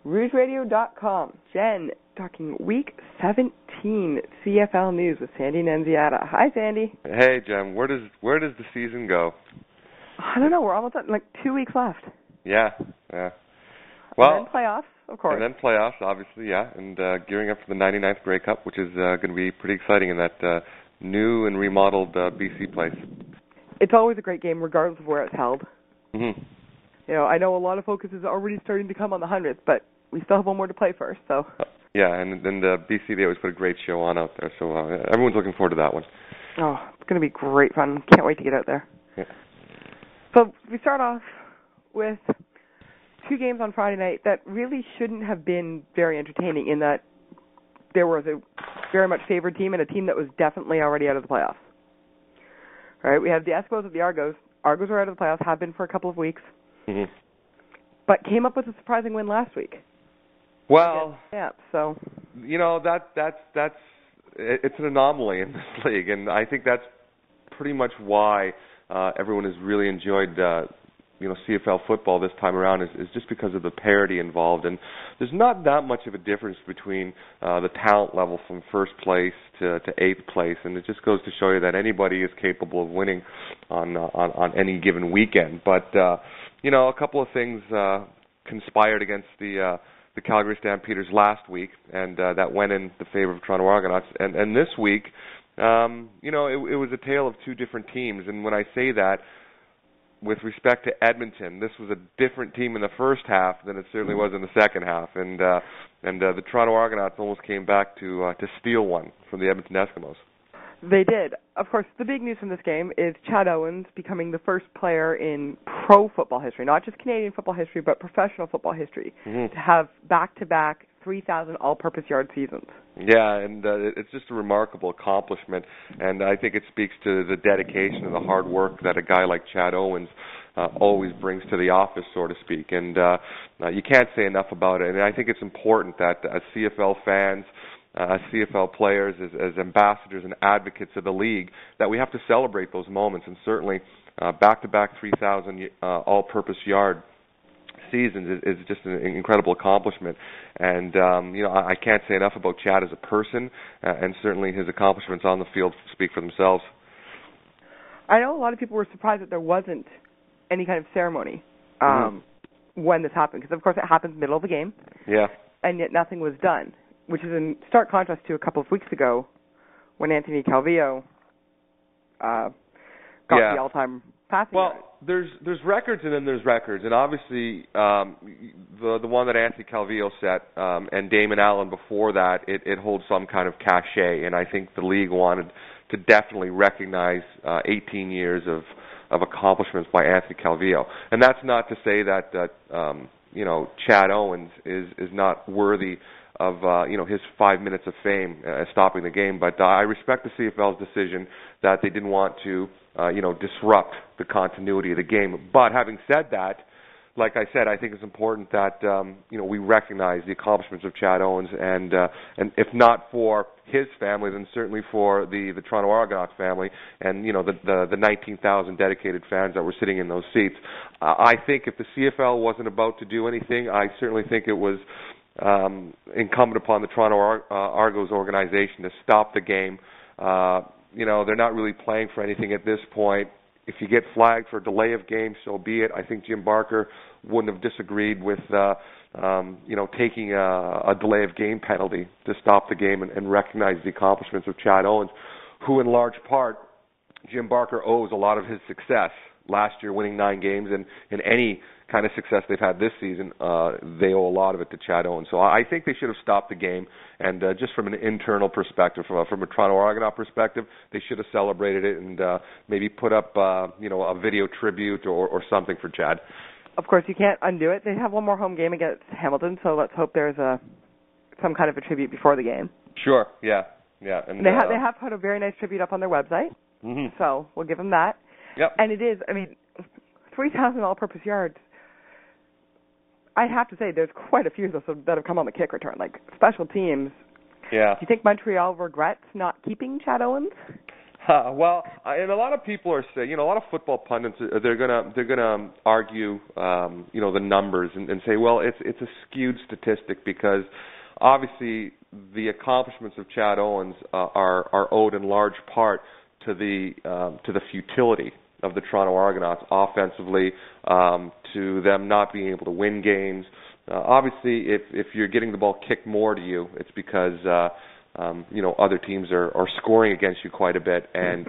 RougeRadio.com. Jenn, talking Week 17 CFL news with Sandy Annunziata. Hi, Sandy. Hey, Jenn. Where does the season go? I don't know. We're almost at 2 weeks left. Yeah. Well, and then playoffs, of course. And then playoffs, obviously, yeah. And gearing up for the 99th Grey Cup, which is going to be pretty exciting in that new and remodeled BC place. It's always a great game, regardless of where it's held. Mm-hmm. You know, I know a lot of focus is already starting to come on the 100th, but we still have one more to play first, so. Yeah, and then BC, they always put a great show on out there, so everyone's looking forward to that one. Oh, it's going to be great fun. Can't wait to get out there. Yeah. So we start off with 2 games on Friday night that really shouldn't have been very entertaining in that there was a very much favored team and a team that was definitely already out of the playoffs. All right, we have the Eskimos at the Argos. Argos are out of the playoffs, have been for a couple of weeks. Mm-hmm. But came up with a surprising win last week. Well, yeah, so you know that's it's an anomaly in this league, and I think that's pretty much why everyone has really enjoyed CFL football this time around is just because of the parity involved, and there's not that much of a difference between the talent level from first place to 8th place, and it just goes to show you that anybody is capable of winning on any given weekend. But a couple of things conspired against the Calgary Stampeders last week, and that went in the favor of Toronto Argonauts. And this week, it was a tale of 2 different teams. And when I say that, with respect to Edmonton, this was a different team in the first half than it certainly was in the second half. And the Toronto Argonauts almost came back to steal one from the Edmonton Eskimos. They did. Of course, the big news from this game is Chad Owens becoming the first player in pro football history, not just Canadian football history, but professional football history, to have back-to-back 3,000 all-purpose yard seasons. Yeah, and it's just a remarkable accomplishment, and I think it speaks to the dedication and the hard work that a guy like Chad Owens always brings to the office, so to speak, and you can't say enough about it. And I think it's important that as CFL fans, as CFL players, as ambassadors and advocates of the league, that we have to celebrate those moments, and certainly back-to-back 3,000 all-purpose yard seasons is just an incredible accomplishment. And I can't say enough about Chad as a person, and certainly his accomplishments on the field speak for themselves. I know a lot of people were surprised that there wasn't any kind of ceremony when this happened, because of course it happens middle of the game. Yeah. And yet nothing was done, which is in stark contrast to a couple of weeks ago when Anthony Calvillo got the all-time passing yard. There's records and then there's records, and obviously the one that Anthony Calvillo set and Damon Allen before that, it holds some kind of cachet, and I think the league wanted to definitely recognize 18 years of accomplishments by Anthony Calvillo. And that's not to say that Chad Owens is not worthy of his 5 minutes of fame stopping the game, but I respect the CFL's decision that they didn't want to disrupt the continuity of the game. But having said that, like I said, I think it's important that we recognize the accomplishments of Chad Owens, and if not for his family, then certainly for the Toronto Argonauts family, and the 19,000 dedicated fans that were sitting in those seats. I think if the CFL wasn't about to do anything, I certainly think it was incumbent upon the Toronto Argos organization to stop the game. They're not really playing for anything at this point. If you get flagged for a delay of game, so be it. I think Jim Barker wouldn't have disagreed with taking a delay of game penalty to stop the game and recognize the accomplishments of Chad Owens, who in large part Jim Barker owes a lot of his success last year, winning 9 games, and in any kind of success they've had this season, they owe a lot of it to Chad Owens. So I think they should have stopped the game, and just from an internal perspective, from a Toronto Argonaut perspective, they should have celebrated it and maybe put up a video tribute or something for Chad. Of course, you can't undo it. They have one more home game against Hamilton, so let's hope there's some kind of a tribute before the game. Sure, yeah. And they have put a very nice tribute up on their website, so we'll give them that. Yep. And it is, 3,000 all-purpose yards. I'd have to say there's quite a few of those that have come on the kick return, like special teams. Yeah. Do you think Montreal regrets not keeping Chad Owens? And a lot of people are saying, a lot of football pundits, they're gonna argue, the numbers and say, well, it's a skewed statistic because obviously the accomplishments of Chad Owens are owed in large part to the futility of the Toronto Argonauts offensively, to them not being able to win games. Obviously, if you're getting the ball kicked more to you, it's because other teams are scoring against you quite a bit, and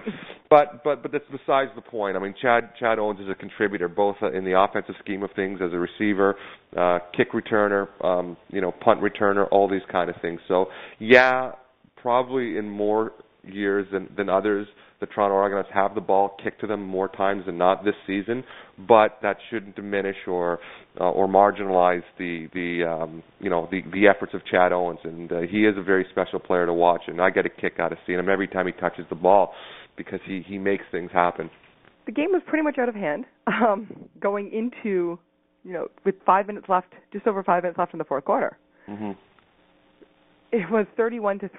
but that's besides the point. I mean, Chad Owens is a contributor both in the offensive scheme of things as a receiver, kick returner, punt returner, all these kind of things. So yeah, probably in more years than others, the Toronto Argonauts have the ball kicked to them more times than not this season, but that shouldn't diminish or marginalize the efforts of Chad Owens, and he is a very special player to watch, and I get a kick out of seeing him every time he touches the ball because he makes things happen. The game was pretty much out of hand going into, with 5 minutes left, just over 5 minutes left in the fourth quarter. Mm-hmm. It was 31-3.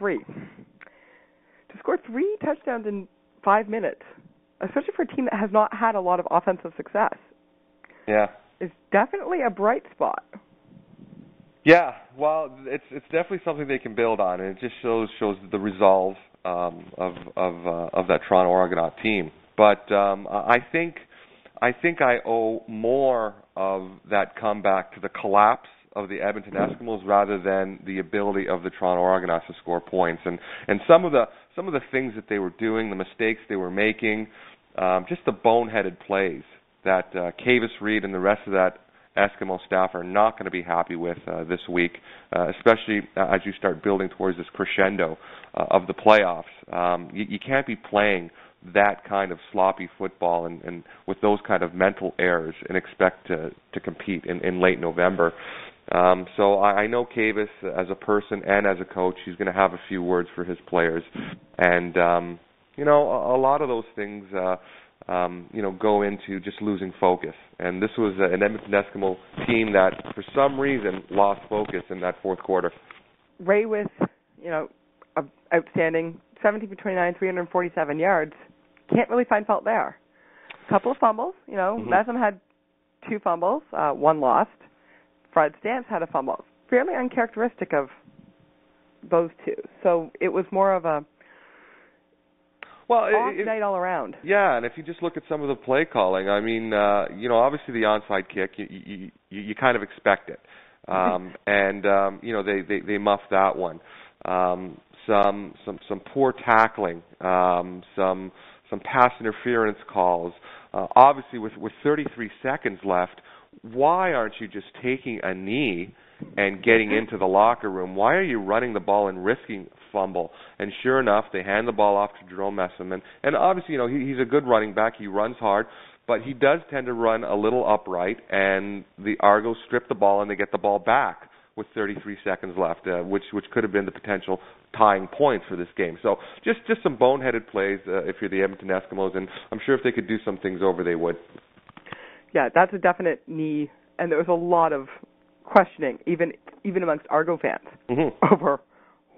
To score 3 touchdowns in 5 minutes, especially for a team that has not had a lot of offensive success, is definitely a bright spot. Yeah, well, it's definitely something they can build on, and it just shows the resolve of that Toronto Argonaut team. But I think I owe more of that comeback to the collapse of the Edmonton Eskimos rather than the ability of the Toronto Argonauts to score points, and some of the things that they were doing, the mistakes they were making, just the boneheaded plays that Kavis Reed and the rest of that Eskimo staff are not going to be happy with this week, especially as you start building towards this crescendo of the playoffs. You can't be playing that kind of sloppy football and with those kind of mental errors and expect to compete in late November. So I know Kavis as a person and as a coach, he's going to have a few words for his players. And, a lot of those things, go into just losing focus. And this was an Edmonton Eskimo team that, for some reason, lost focus in that fourth quarter. Ray with, outstanding, 17 for 29, 347 yards. Can't really find fault there. A couple of fumbles. Messam had 2 fumbles, 1 lost. Fred Stamps had a fumble. Fairly uncharacteristic of those two. So it was more of a off night all around. Yeah, and if you just look at some of the play calling, I mean, obviously the onside kick, you kind of expect it. They muffed that one. Some poor tackling, some pass interference calls. Obviously, with 33 seconds left, why aren't you just taking a knee and getting into the locker room? Why are you running the ball and risking fumble? And sure enough, they hand the ball off to Jerome Messam. And obviously, he's a good running back. He runs hard, but he does tend to run a little upright, and the Argos strip the ball and they get the ball back with 33 seconds left, which could have been the potential tying points for this game. So just some boneheaded plays if you're the Edmonton Eskimos, and I'm sure if they could do some things over, they would. Yeah, that's a definite knee, and there was a lot of questioning, even amongst Argo fans, over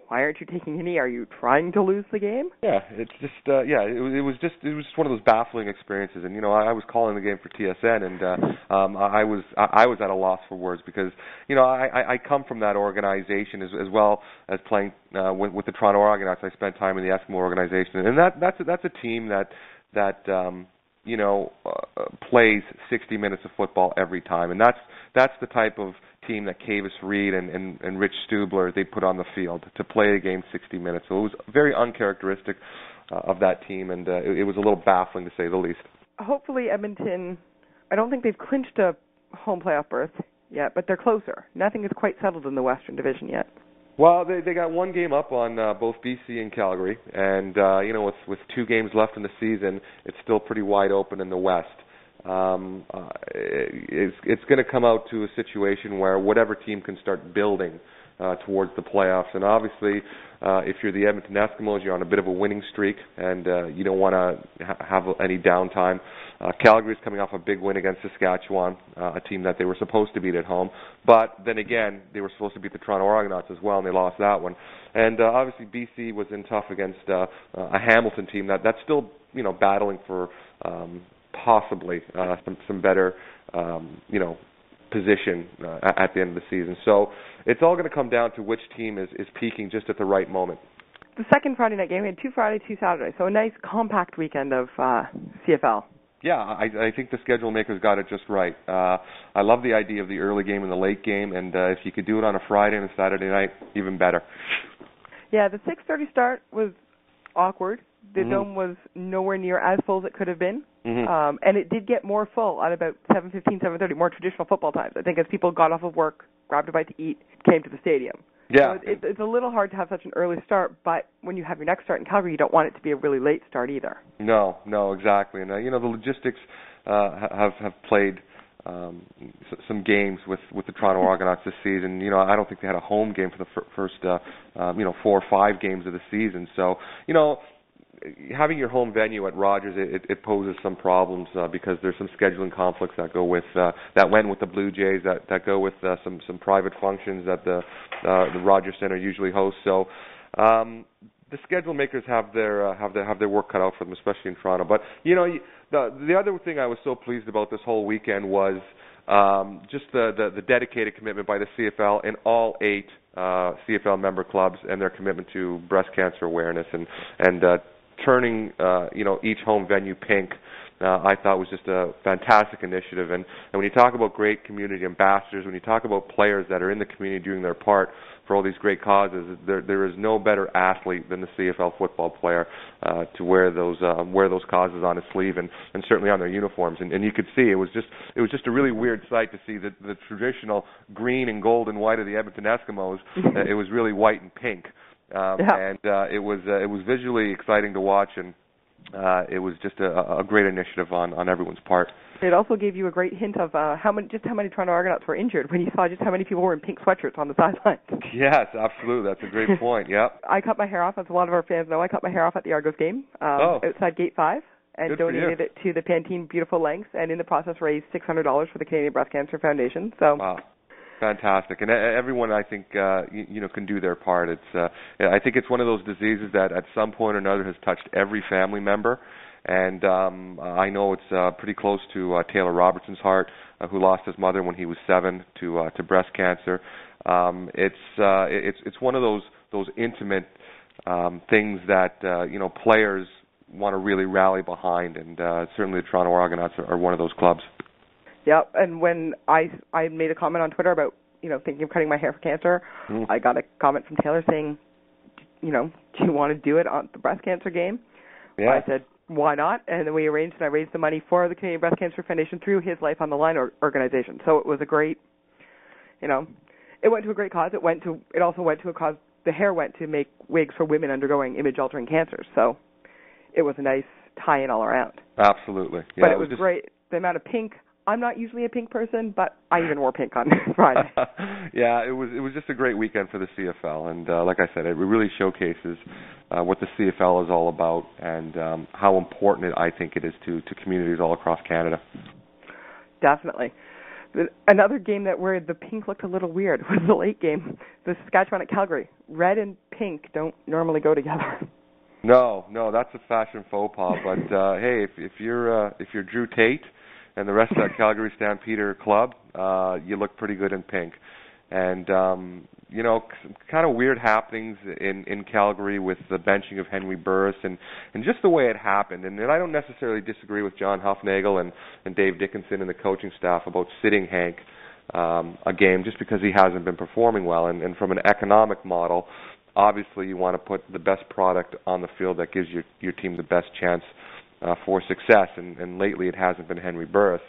why aren't you taking a knee? Are you trying to lose the game? Yeah, it's just it was just one of those baffling experiences, and I was calling the game for TSN, and I was at a loss for words because I come from that organization as well as playing with the Toronto Argonauts. I spent time in the Eskimo organization, and that's a team that plays 60 minutes of football every time, and that's the type of team that Kavis Reed and Rich Stubler, they put on the field to play a game 60 minutes. So it was very uncharacteristic of that team, and it was a little baffling to say the least. Hopefully Edmonton, I don't think they've clinched a home playoff berth yet, but they're closer. Nothing is quite settled in the Western Division yet. Well, they got one game up on both BC and Calgary, and with 2 games left in the season, it's still pretty wide open in the West. It's going to come out to a situation where whatever team can start building towards the playoffs. And obviously, if you're the Edmonton Eskimos, you're on a bit of a winning streak, and you don't want to have any downtime. Calgary's coming off a big win against Saskatchewan, a team that they were supposed to beat at home. But then again, they were supposed to beat the Toronto Argonauts as well, and they lost that one. And obviously, BC was in tough against a Hamilton team that's still, battling for possibly some better, position at the end of the season. So it's all going to come down to which team is peaking just at the right moment. The second Friday night game, we had 2 Friday, 2 Saturday, so a nice compact weekend of CFL. Yeah, I think the schedule makers got it just right. I love the idea of the early game and the late game, and if you could do it on a Friday and a Saturday night, even better. Yeah, the 6:30 start was awkward. The dome was nowhere near as full as it could have been, and it did get more full at about 7:15, 7:30, more traditional football times. I think as people got off of work, grabbed a bite to eat, came to the stadium. Yeah. So it's a little hard to have such an early start, but when you have your next start in Calgary, you don't want it to be a really late start either. No, exactly. And, the logistics have played some games with the Toronto Argonauts this season. I don't think they had a home game for the first, 4 or 5 games of the season. So, having your home venue at Rogers, it poses some problems because there's some scheduling conflicts that go with that went with the Blue Jays, that go with some private functions that the Rogers Center usually hosts. So the schedule makers have their work cut out for them, especially in Toronto. But the other thing I was so pleased about this whole weekend was just the dedicated commitment by the CFL and all 8 CFL member clubs and their commitment to breast cancer awareness and turning each home venue pink. I thought was just a fantastic initiative. And when you talk about great community ambassadors, when you talk about players that are in the community doing their part for all these great causes, there is no better athlete than the CFL football player to wear those causes on his sleeve and certainly on their uniforms. And you could see it was just a really weird sight to see the traditional green and gold and white of the Edmonton Eskimos. It was really white and pink. And it was visually exciting to watch, and it was just a great initiative on everyone's part. It also gave you a great hint of how many Toronto Argonauts were injured when you saw just how many people were in pink sweatshirts on the sidelines. Yes, absolutely. That's a great point. Yep. I cut my hair off, as a lot of our fans know. I cut my hair off at the Argos game outside Gate 5 and donated it to the Pantene Beautiful Lengths, and in the process raised $600 for the Canadian Breast Cancer Foundation. So. Wow. Fantastic, and everyone I think can do their part. I think it's one of those diseases that at some point or another has touched every family member, and I know it's pretty close to Taylor Robertson's heart, who lost his mother when he was 7 to breast cancer. It's one of those intimate things that players want to really rally behind, and certainly the Toronto Argonauts are one of those clubs. Yep, and when I made a comment on Twitter about, thinking of cutting my hair for cancer, I got a comment from Taylor saying, do you want to do it on the breast cancer game? Yeah. I said, why not? And then we arranged, and I raised the money for the Canadian Breast Cancer Foundation through his Life on the Line organization. So it was a great, it went to a great cause. It also went to a cause, the hair went to make wigs for women undergoing image-altering cancers. So it was a nice tie-in all around. Absolutely. Yeah, but it was great. The amount of pink. I'm not usually a pink person, but I even wore pink on Friday. Yeah, it was just a great weekend for the CFL, and like I said, it really showcases what the CFL is all about and how important I think it is to communities all across Canada. Definitely. Another game where the pink looked a little weird was the late game, the Saskatchewan at Calgary. Red and pink don't normally go together. No, that's a fashion faux pas. But hey, if you're Drew Tate and the rest of that Calgary Stampeder club, you look pretty good in pink. And, kind of weird happenings in Calgary with the benching of Henry Burris and just the way it happened. And I don't necessarily disagree with John Huffnagel and Dave Dickinson and the coaching staff about sitting Hank a game just because he hasn't been performing well. And from an economic model, obviously you want to put the best product on the field that gives your team the best chance for success, and lately it hasn't been Henry Burris.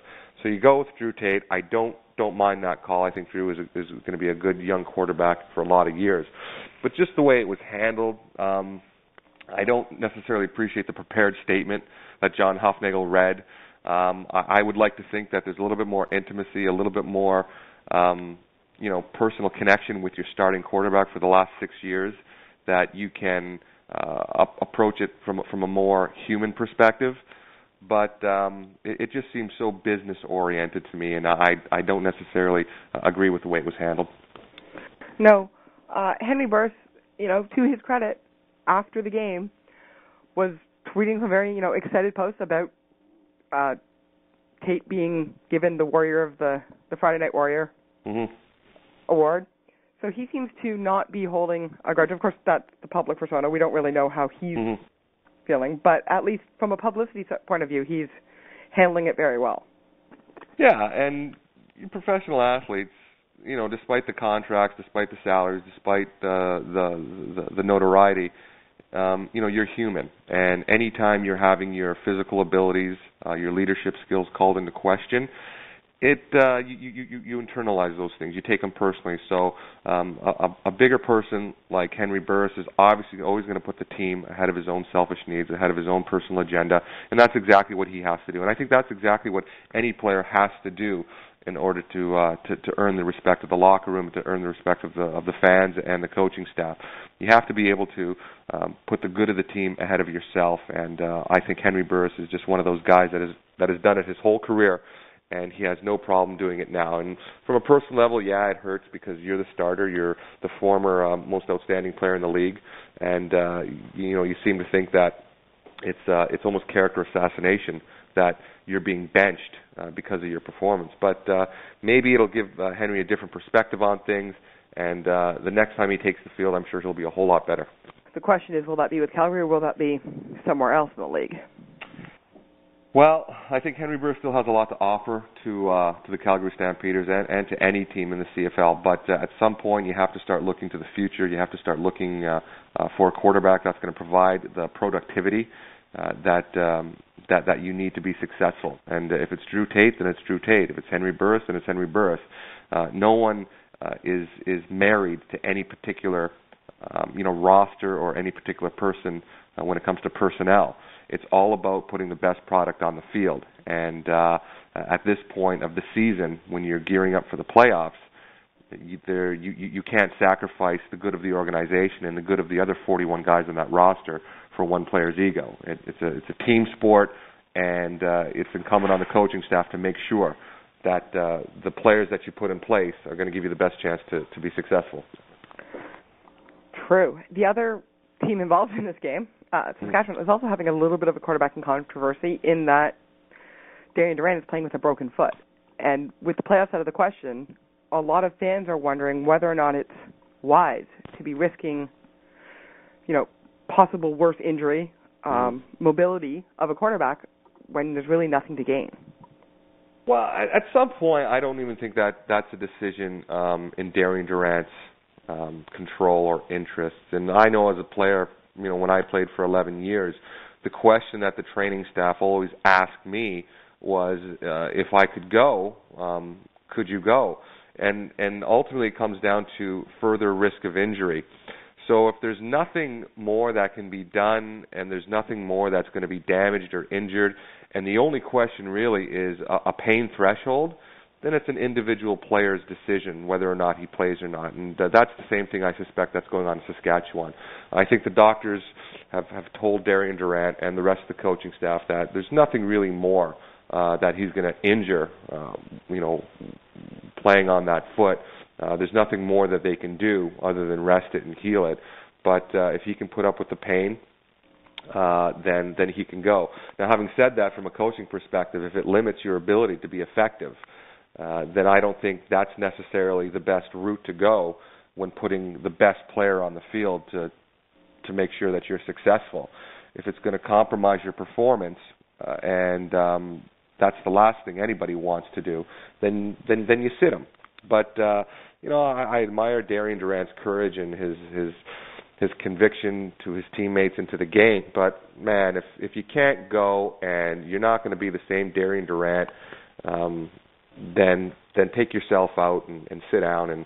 So you go with Drew Tate. I don't mind that call. I think Drew is going to be a good young quarterback for a lot of years. But just the way it was handled, I don't necessarily appreciate the prepared statement that John Huffnagel read. I would like to think that there's a little bit more intimacy, a little bit more personal connection with your starting quarterback for the last 6 years that you can approach it from a more human perspective. But it just seems so business-oriented to me, and I don't necessarily agree with the way it was handled. No. Henry Burris, to his credit, after the game, was tweeting some very, excited posts about Tate being given the Warrior of the Friday Night Warrior award. So he seems to not be holding a grudge. Of course, that's the public persona. We don't really know how he's feeling, but at least from a publicity point of view, he's handling it very well. Yeah, and professional athletes, despite the contracts, despite the salaries, despite the notoriety, you're human. And anytime you're having your physical abilities, your leadership skills called into question, you internalize those things. You take them personally. So a bigger person like Henry Burris is obviously always going to put the team ahead of his own selfish needs, ahead of his own personal agenda, and that's exactly what he has to do. And I think that's exactly what any player has to do in order to earn the respect of the locker room, to earn the respect of the fans and the coaching staff. You have to be able to put the good of the team ahead of yourself, and I think Henry Burris is just one of those guys that has done it his whole career, and he has no problem doing it now. And from a personal level, yeah, it hurts because you're the starter, you're the former most outstanding player in the league, and you seem to think that it's almost character assassination that you're being benched because of your performance. But maybe it'll give Henry a different perspective on things, and the next time he takes the field, I'm sure he'll be a whole lot better. The question is, will that be with Calgary or will that be somewhere else in the league? Well, I think Henry Burris still has a lot to offer to the Calgary Stampeders and to any team in the CFL. But at some point, you have to start looking to the future. You have to start looking for a quarterback that's going to provide the productivity that you need to be successful. And if it's Drew Tate, then it's Drew Tate. If it's Henry Burris, then it's Henry Burris. No one is married to any particular roster or any particular person when it comes to personnel. It's all about putting the best product on the field. And at this point of the season, when you're gearing up for the playoffs, you can't sacrifice the good of the organization and the good of the other 41 guys on that roster for one player's ego. It's a team sport, and it's incumbent on the coaching staff to make sure that the players that you put in place are going to give you the best chance to be successful. True. The other team involved in this game, Saskatchewan, is also having a little bit of a quarterbacking controversy in that Darian Durant is playing with a broken foot. And with the playoffs out of the question, a lot of fans are wondering whether or not it's wise to be risking, possible worse injury, mobility of a quarterback when there's really nothing to gain. Well, at some point, I don't even think that's a decision in Darian Durant's control or interests. And I know as a player, when I played for 11 years, the question that the training staff always asked me was, if I could go, could you go? And ultimately it comes down to further risk of injury. So if there's nothing more that can be done and there's nothing more that's going to be damaged or injured, and the only question really is a pain threshold, then it's an individual player's decision whether or not he plays or not. And that's the same thing I suspect that's going on in Saskatchewan. I think the doctors have told Darian Durant and the rest of the coaching staff that there's nothing really more that he's going to injure, playing on that foot. There's nothing more that they can do other than rest it and heal it. But if he can put up with the pain, then he can go. Now, having said that, from a coaching perspective, if it limits your ability to be effective, then I don't think that's necessarily the best route to go when putting the best player on the field to make sure that you're successful. If it's going to compromise your performance, and that's the last thing anybody wants to do, then you sit him. But I admire Darian Durant's courage and his conviction to his teammates and to the game. But man, if you can't go and you're not going to be the same Darian Durant, then take yourself out and sit down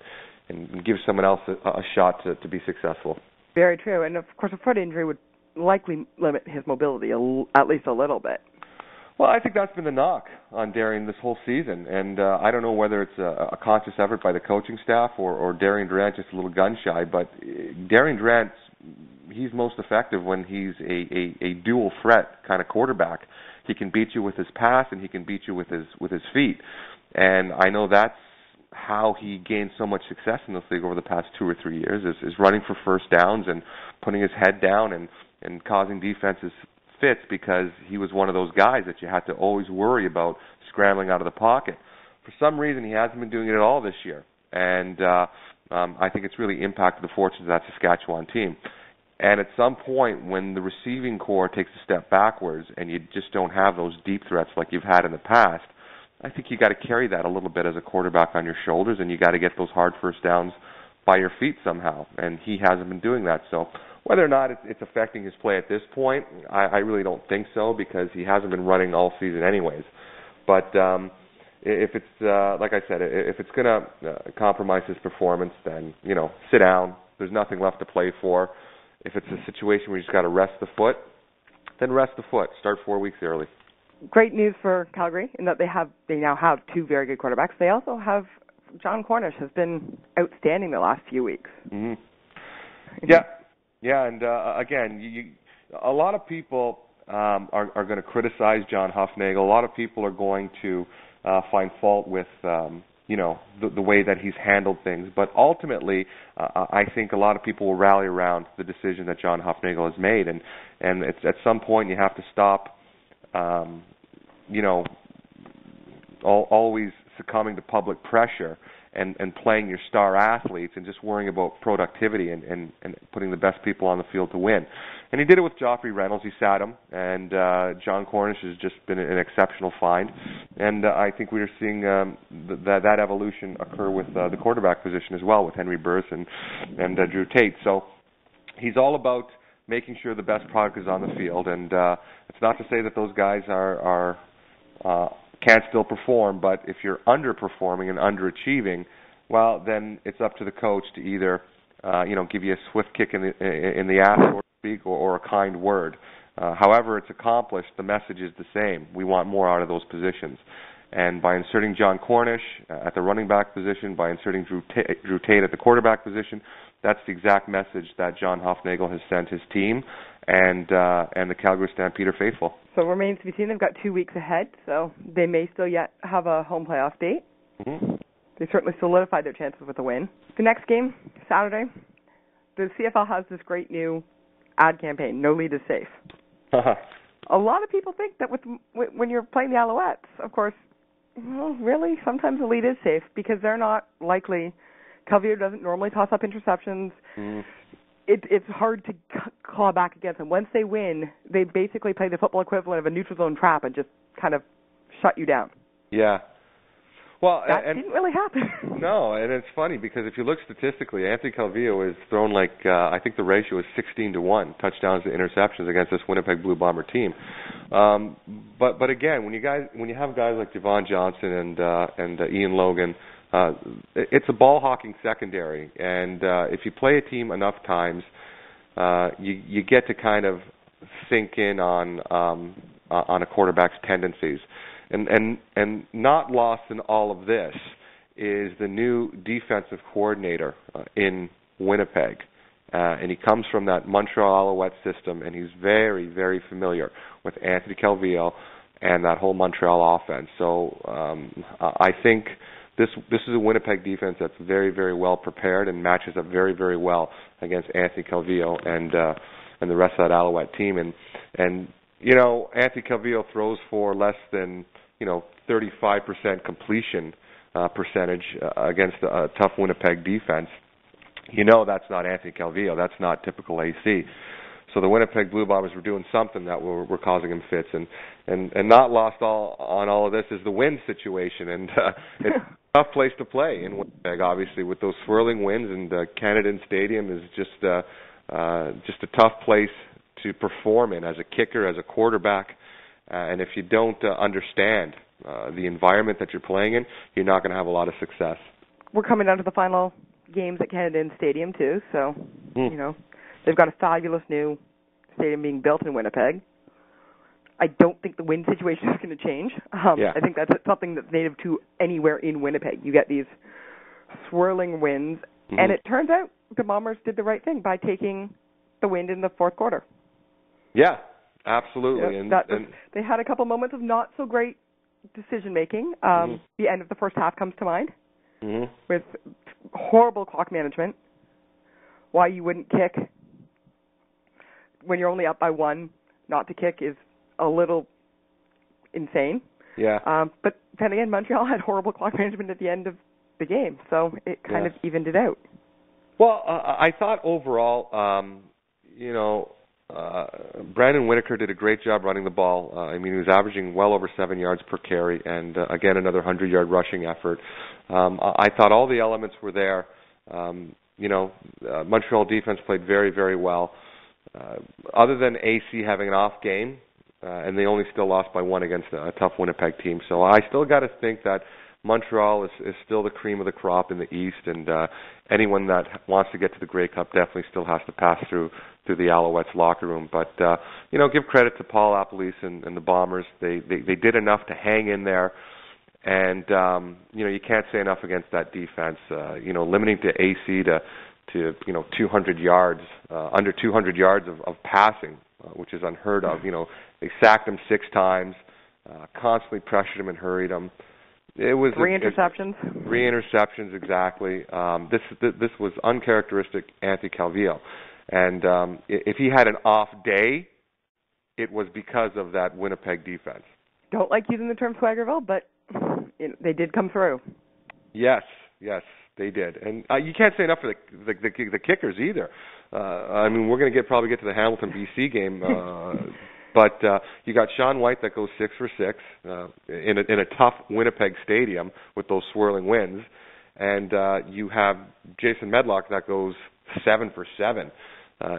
and give someone else a shot to be successful. Very true. And of course, a foot injury would likely limit his mobility at least a little bit. Well, I think that's been the knock on Darian this whole season, and I don't know whether it's a conscious effort by the coaching staff or Darian Durant just a little gun-shy, but Darian Durant, he's most effective when he's a dual threat kind of quarterback. He can beat you with his pass, and he can beat you with his feet, and I know that's how he gained so much success in this league over the past 2 or 3 years is running for first downs and putting his head down and causing defenses fits, because he was one of those guys that you had to always worry about scrambling out of the pocket. For some reason, he hasn't been doing it at all this year, and I think it's really impacted the fortunes of that Saskatchewan team. And at some point, when the receiving core takes a step backwards and you just don't have those deep threats like you've had in the past, I think you got to carry that a little bit as a quarterback on your shoulders, and you got to get those hard first downs by your feet somehow. And he hasn't been doing that. So whether or not it's affecting his play at this point, I really don't think so, because he hasn't been running all season anyways. But if it's like I said, if it's going to compromise his performance, then sit down. There's nothing left to play for. If it's a situation where you just got to rest the foot, then rest the foot. Start 4 weeks early. Great news for Calgary in that they now have 2 very good quarterbacks. They also have John Cornish has been outstanding the last few weeks. Mm-hmm. Yeah, and again, a lot of people are going to criticize John Huffnagel. A lot of people are going to find fault with the way that he's handled things. But ultimately, I think a lot of people will rally around the decision that John Huffnagel has made, and it's at some point you have to stop. Always succumbing to public pressure and playing your star athletes and just worrying about productivity and putting the best people on the field to win. And he did it with Joffrey Reynolds. He sat him, and John Cornish has just been an exceptional find. And I think we are seeing that evolution occur with the quarterback position as well, with Henry Burris and Drew Tate. So he's all about making sure the best product is on the field, and it's not to say that those guys are can't still perform, but if you're underperforming and underachieving, well, then it's up to the coach to either give you a swift kick in the ass, so to speak, or a kind word. However it's accomplished, the message is the same. We want more out of those positions. And by inserting John Cornish at the running back position, by inserting Drew Tate at the quarterback position, that's the exact message that John Huffnagel has sent his team and the Calgary Stampeder faithful. So it remains to be seen. They've got 2 weeks ahead, so they may still yet have a home playoff date. Mm-hmm. They certainly solidified their chances with a win. The next game, Saturday, the CFL has this great new ad campaign, No Lead is Safe. A lot of people think that when you're playing the Alouettes, of course, well, really, sometimes the lead is safe because they're not likely. Calvillo doesn't normally toss up interceptions. Mm. It's hard to claw back against them. Once they win, they basically play the football equivalent of a neutral zone trap and just kind of shut you down. Yeah. Well, that didn't really happen. No, and it's funny because if you look statistically, Anthony Calvillo has thrown I think the ratio is 16-1 touchdowns to interceptions against this Winnipeg Blue Bomber team. But again, when you have guys like Javon Johnson and Ian Logan, it's a ball hawking secondary, and if you play a team enough times, you get to kind of sink in on a quarterback's tendencies. And not lost in all of this is the new defensive coordinator in Winnipeg. And he comes from that Montreal Alouette system, and he's very, very familiar with Anthony Calvillo and that whole Montreal offense. So I think this is a Winnipeg defense that's very, very well prepared and matches up very, very well against Anthony Calvillo and the rest of that Alouette team. And Anthony Calvillo throws for less than 35% completion percentage against a tough Winnipeg defense. That's not Anthony Calvillo. That's not typical AC. So the Winnipeg Blue Bombers were doing something that were causing him fits. And not lost on all of this is the wind situation. And it's a tough place to play in Winnipeg, obviously, with those swirling winds. And Canada Stadium is just a tough place to perform in as a kicker, as a quarterback. And if you don't understand the environment that you're playing in, you're not going to have a lot of success. We're coming down to the final games at Canada Stadium, too. So, they've got a fabulous new stadium being built in Winnipeg. I don't think the wind situation is going to change. I think that's something that's native to anywhere in Winnipeg. You get these swirling winds, and it turns out the Bombers did the right thing by taking the wind in the fourth quarter. Yeah, absolutely. They had a couple moments of not so great decision making. The end of the first half comes to mind with horrible clock management. Why you wouldn't kick when you're only up by one, not to kick is a little insane. Yeah. But then again, Montreal had horrible clock management at the end of the game, so it kind of evened it out. Well, I thought overall, Brandon Whitaker did a great job running the ball. I mean, he was averaging well over 7 yards per carry, and again, another 100-yard rushing effort. I thought all the elements were there. Montreal defense played very, very well. Other than AC having an off game, and they only still lost by one against a tough Winnipeg team. So I still got to think that Montreal is still the cream of the crop in the East, and anyone that wants to get to the Grey Cup definitely still has to pass through the Alouettes locker room. But give credit to Paul LaPolice and the Bombers. They did enough to hang in there, and you can't say enough against that defense. Limiting to AC to 200 yards, under 200 yards of passing, which is unheard of. They sacked him 6 times, constantly pressured him and hurried him. It was 3 interceptions. 3 interceptions, exactly. This was uncharacteristic Anthony Calvillo, and if he had an off day, it was because of that Winnipeg defense. Don't like using the term Swaggerville, but they did come through. Yes, they did, and you can't say enough for the kickers either. We're going to probably get to the Hamilton BC game. But you got Sean White that goes 6 for 6 in a tough Winnipeg stadium with those swirling winds, and you have Jason Medlock that goes 7 for 7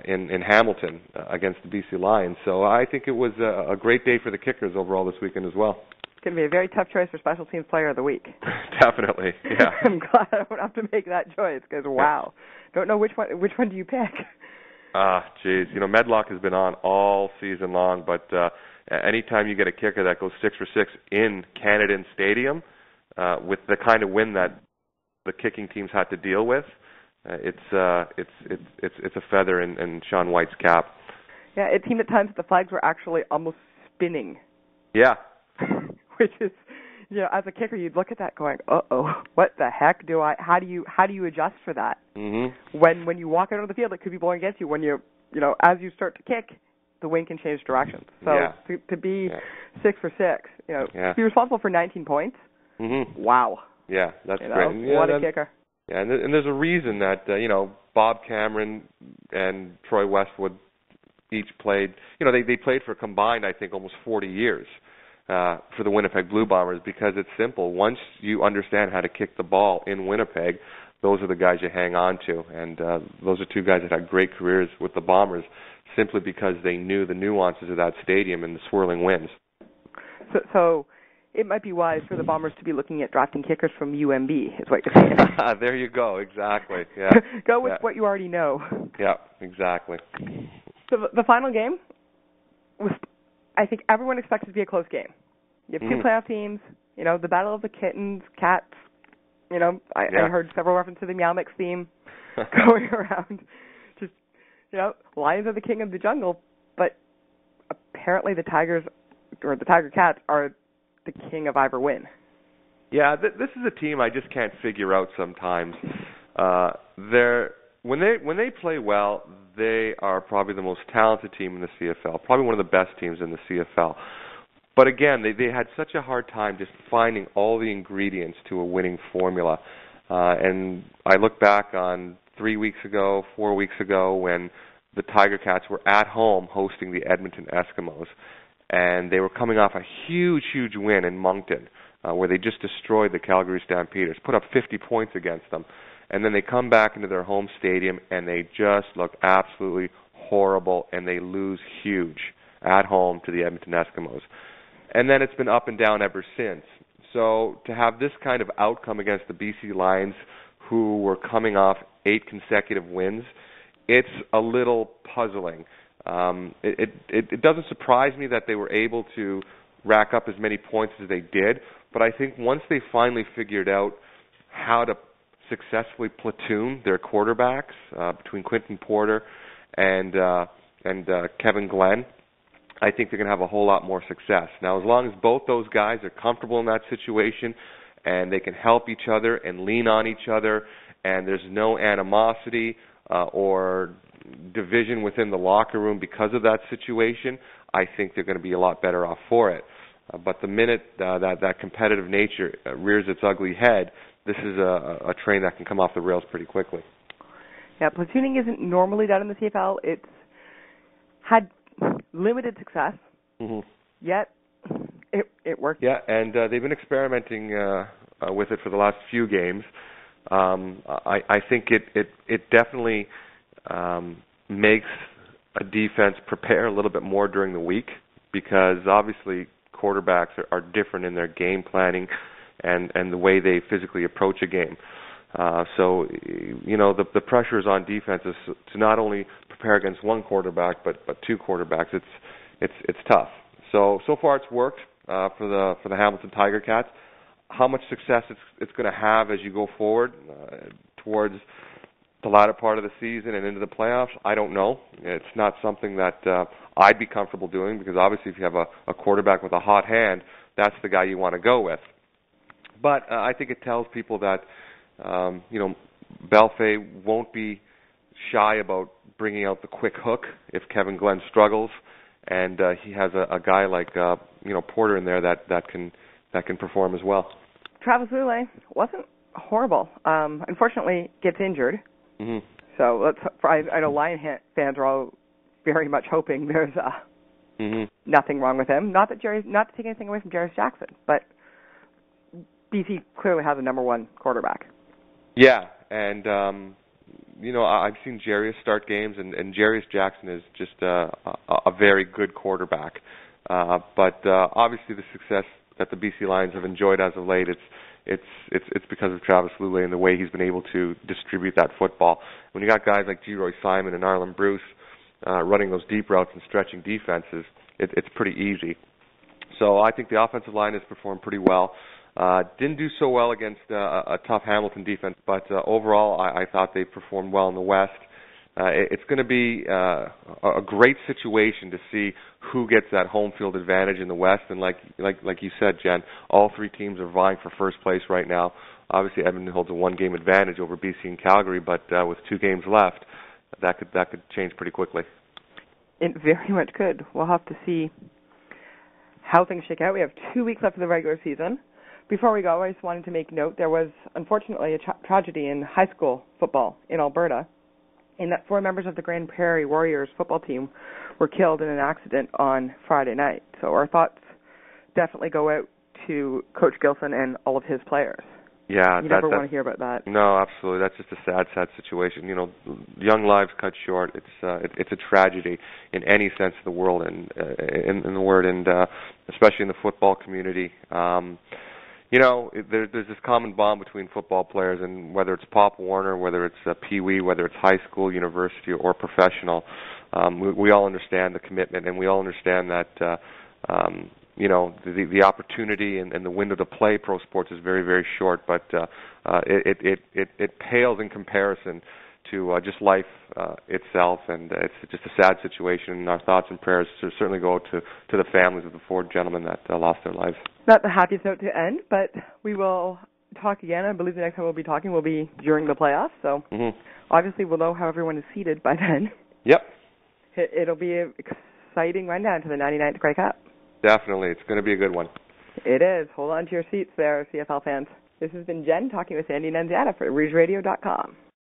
in Hamilton against the BC Lions. So I think it was a great day for the kickers overall this weekend as well. It's going to be a very tough choice for Special Teams Player of the Week. Definitely, yeah. I'm glad I don't have to make that choice because wow, don't know which one do you pick. Medlock has been on all season long, but anytime you get a kicker that goes 6 for 6 in Canadian Stadium, with the kind of wind that the kicking teams had to deal with, it's a feather in Sean White's cap. Yeah, it seemed at times that the flags were actually almost spinning. Yeah. Which is, as a kicker, you'd look at that going, what the heck how do you adjust for that? Mm-hmm. When you walk out on the field, it could be blowing against you. When as you start to kick, the wind can change directions. So to be 6 for 6, to be responsible for 19 points, wow. Yeah, that's great. What a kicker. Yeah, and there's a reason that, Bob Cameron and Troy Westwood each played, they played for combined, I think, almost 40 years. For the Winnipeg Blue Bombers, because it's simple. Once you understand how to kick the ball in Winnipeg, those are the guys you hang on to. And those are 2 guys that had great careers with the Bombers simply because they knew the nuances of that stadium and the swirling winds. So it might be wise for the Bombers to be looking at drafting kickers from UMB, is what you're saying. There you go, exactly. Yeah. Go with what you already know. Yeah, exactly. So the final game was, I think everyone expects it to be a close game. You have 2 playoff teams, the battle of the kittens, cats. I heard several references to the Meow Mix theme going around. Just, lions are the king of the jungle, but apparently the Tigers, or the Tiger Cats, are the king of Ivor Wynne. Yeah, this is a team I just can't figure out sometimes. When they play well, they are probably the most talented team in the CFL, probably one of the best teams in the CFL. But again, they had such a hard time just finding all the ingredients to a winning formula. And I look back on 3 weeks ago, 4 weeks ago, when the Tiger Cats were at home hosting the Edmonton Eskimos. And they were coming off a huge, huge win in Moncton, where they just destroyed the Calgary Stampeders, put up 50 points against them. And then they come back into their home stadium, and they just look absolutely horrible, and they lose huge at home to the Edmonton Eskimos. And then it's been up and down ever since. So to have this kind of outcome against the BC Lions, who were coming off 8 consecutive wins, it's a little puzzling. It doesn't surprise me that they were able to rack up as many points as they did, but I think once they finally figured out how to successfully platoon their quarterbacks between Quinton Porter and Kevin Glenn, I think they're going to have a whole lot more success. Now, as long as both those guys are comfortable in that situation and they can help each other and lean on each other, and there's no animosity or division within the locker room because of that situation, I think they're going to be a lot better off for it. But the minute that competitive nature rears its ugly head, this is a train that can come off the rails pretty quickly. Yeah, platooning isn't normally done in the CFL. It's had limited success, yet it worked. Yeah, and they've been experimenting with it for the last few games. I think it definitely makes a defense prepare a little bit more during the week, because obviously quarterbacks are different in their game planning and the way they physically approach a game. So, the pressure is on defenses to not only prepare against one quarterback but two quarterbacks. It's tough. So far it's worked for the Hamilton Tiger Cats. How much success it's going to have as you go forward towards the latter part of the season and into the playoffs, I don't know. It's not something that I'd be comfortable doing, because obviously if you have a quarterback with a hot hand, that's the guy you want to go with. But I think it tells people that Belfay won't be shy about bringing out the quick hook if Kevin Glenn struggles, and he has a guy like Porter in there that can perform as well. Travis Lulay wasn't horrible. Unfortunately, gets injured. Mm-hmm. So I know Lion fans are all very much hoping there's nothing wrong with him. Not to take anything away from Jarius Jackson, but BC clearly has a number one quarterback. Yeah, and I've seen Jarius start games, and Jarius Jackson is just a very good quarterback. But obviously, the success that the BC Lions have enjoyed as of late, it's because of Travis Lulay and the way he's been able to distribute that football. When you got guys like G. Simon and Arlen Bruce running those deep routes and stretching defenses, it's pretty easy. So I think the offensive line has performed pretty well. Didn't do so well against a tough Hamilton defense, but overall I thought they performed well in the West. It's going to be a great situation to see who gets that home field advantage in the West. And like you said, Jen, all three teams are vying for first place right now. Obviously, Edmonton holds a one-game advantage over BC and Calgary, but with 2 games left, that could change pretty quickly. It very much could. We'll have to see how things shake out. We have 2 weeks left of the regular season. Before we go, I just wanted to make note, there was unfortunately a tragedy in high school football in Alberta, in that 4 members of the Grand Prairie Warriors football team were killed in an accident on Friday night. So our thoughts definitely go out to Coach Gilson and all of his players. Yeah, you never want to hear about that. No, absolutely. That's just a sad situation. Young lives cut short. It's a tragedy in any sense of the word, and in the word, and especially in the football community. There's this common bond between football players, and whether it's Pop Warner, whether it's Pee Wee, whether it's high school, university, or professional, we all understand the commitment, and we all understand that the opportunity and the window to play pro sports is very, very short, but it pales in comparison to just life itself, and it's just a sad situation. And our thoughts and prayers certainly go to the families of the 4 gentlemen that lost their lives. Not the happiest note to end, but we will talk again. I believe the next time we'll be talking will be during the playoffs, so obviously we'll know how everyone is seated by then. Yep. It'll be an exciting rundown to the 99th Grey Cup. Definitely. It's going to be a good one. It is. Hold on to your seats there, CFL fans. This has been Jen talking with Sandy Annunziata for RougeRadio.com.